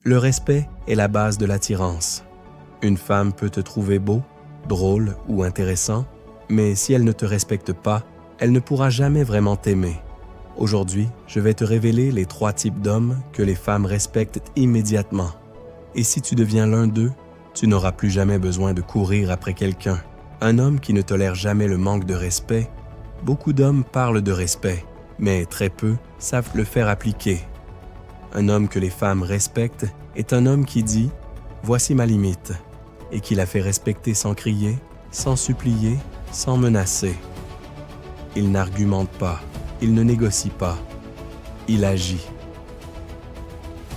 Le respect est la base de l'attirance. Une femme peut te trouver beau, drôle ou intéressant, mais si elle ne te respecte pas, elle ne pourra jamais vraiment t'aimer. Aujourd'hui, je vais te révéler les 3 types d'hommes que les femmes respectent immédiatement. Et si tu deviens l'un d'eux, tu n'auras plus jamais besoin de courir après quelqu'un. Un homme qui ne tolère jamais le manque de respect. Beaucoup d'hommes parlent de respect, mais très peu savent le faire appliquer. Un homme que les femmes respectent est un homme qui dit « Voici ma limite » et qui la fait respecter sans crier, sans supplier, sans menacer. Il n'argumente pas, il ne négocie pas, il agit.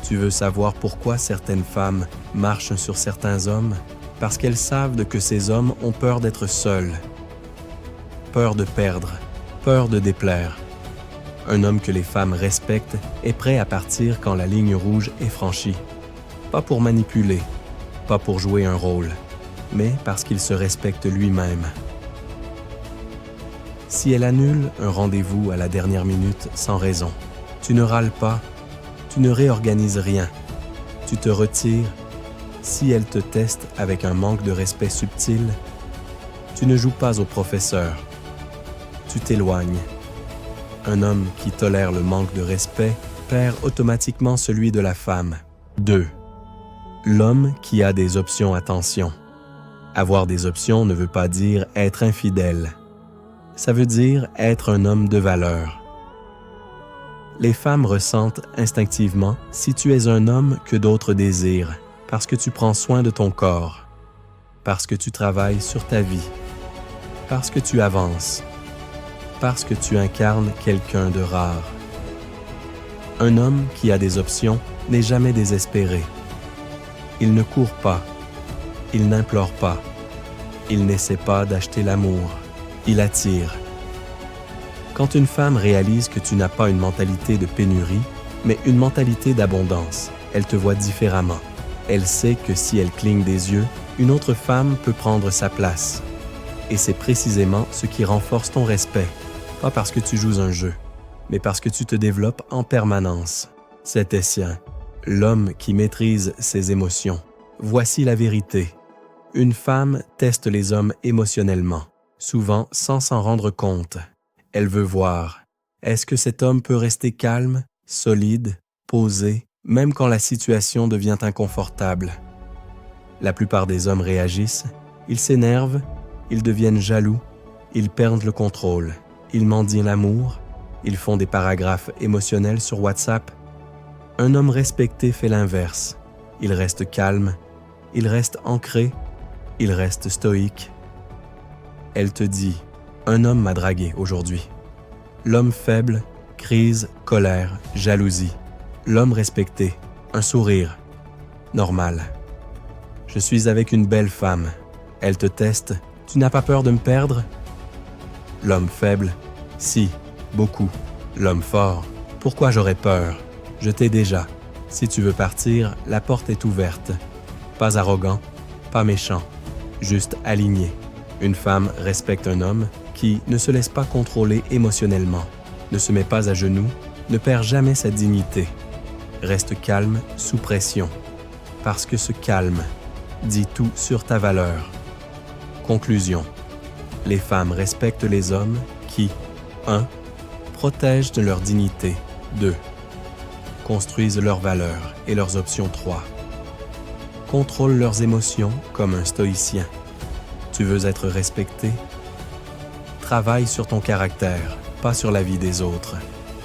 Tu veux savoir pourquoi certaines femmes marchent sur certains hommes? Parce qu'elles savent que ces hommes ont peur d'être seuls, peur de perdre, peur de déplaire. Un homme que les femmes respectent est prêt à partir quand la ligne rouge est franchie. Pas pour manipuler, pas pour jouer un rôle, mais parce qu'il se respecte lui-même. Si elle annule un rendez-vous à la dernière minute sans raison, tu ne râles pas, tu ne réorganises rien, tu te retires. Si elle te teste avec un manque de respect subtil, tu ne joues pas au professeur, tu t'éloignes. Un homme qui tolère le manque de respect perd automatiquement celui de la femme. 2. L'homme qui a des options à tension. Avoir des options ne veut pas dire être infidèle. Ça veut dire être un homme de valeur. Les femmes ressentent instinctivement si tu es un homme que d'autres désirent, parce que tu prends soin de ton corps, parce que tu travailles sur ta vie, parce que tu avances, parce que tu incarnes quelqu'un de rare. Un homme qui a des options n'est jamais désespéré. Il ne court pas, il n'implore pas, il n'essaie pas d'acheter l'amour, il attire. Quand une femme réalise que tu n'as pas une mentalité de pénurie, mais une mentalité d'abondance, elle te voit différemment. Elle sait que si elle cligne des yeux, une autre femme peut prendre sa place. Et c'est précisément ce qui renforce ton respect, pas parce que tu joues un jeu, mais parce que tu te développes en permanence. C'est Tessien, l'homme qui maîtrise ses émotions. Voici la vérité. Une femme teste les hommes émotionnellement, souvent sans s'en rendre compte. Elle veut voir, est-ce que cet homme peut rester calme, solide, posé, même quand la situation devient inconfortable? La plupart des hommes réagissent, ils s'énervent, ils deviennent jaloux, ils perdent le contrôle, ils mendient l'amour, ils font des paragraphes émotionnels sur WhatsApp. Un homme respecté fait l'inverse. Il reste calme, il reste ancré, il reste stoïque. Elle te dit, un homme m'a dragué aujourd'hui. L'homme faible, crise, colère, jalousie. L'homme respecté, un sourire. Normal. Je suis avec une belle femme. Elle te teste. Tu n'as pas peur de me perdre? L'homme faible, si, beaucoup. L'homme fort, pourquoi j'aurais peur? Je t'ai déjà. Si tu veux partir, la porte est ouverte. Pas arrogant, pas méchant, juste aligné. Une femme respecte un homme qui ne se laisse pas contrôler émotionnellement, ne se met pas à genoux, ne perd jamais sa dignité. Reste calme sous pression, parce que ce calme dit tout sur ta valeur. Conclusion. Les femmes respectent les hommes qui 1. Protègent de leur dignité. 2. Construisent leurs valeurs et leurs options. 3. Contrôlent leurs émotions comme un stoïcien. Tu veux être respecté? Travaille sur ton caractère, pas sur la vie des autres.